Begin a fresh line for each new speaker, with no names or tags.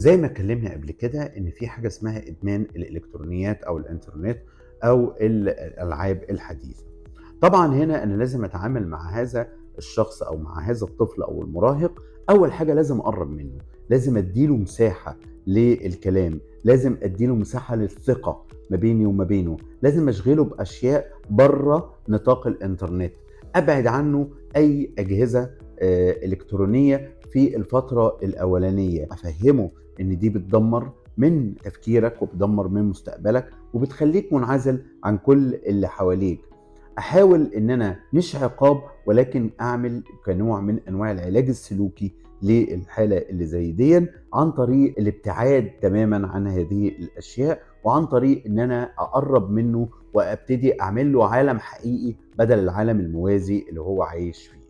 زي ما اتكلمنا قبل كده ان في حاجه اسمها ادمان الالكترونيات او الانترنت او الالعاب الحديثه. طبعا هنا انا لازم اتعامل مع هذا الشخص او مع هذا الطفل او المراهق. اول حاجه لازم اقرب منه، لازم اديله مساحه للكلام، لازم اديله مساحه للثقه ما بيني وما بينه، لازم اشغله باشياء بره نطاق الانترنت، ابعد عنه اي اجهزه الكترونيه في الفتره الاولانيه، افهمه ان دي بتدمر من تفكيرك وبتدمر من مستقبلك وبتخليك منعزل عن كل اللي حواليك. احاول ان انا مش عقاب ولكن اعمل كنوع من انواع العلاج السلوكي للحاله اللي زي دي، عن طريق الابتعاد تماما عن هذه الاشياء، وعن طريق ان انا اقرب منه وابتدي اعمل له عالم حقيقي بدل العالم الموازي اللي هو عايش فيه.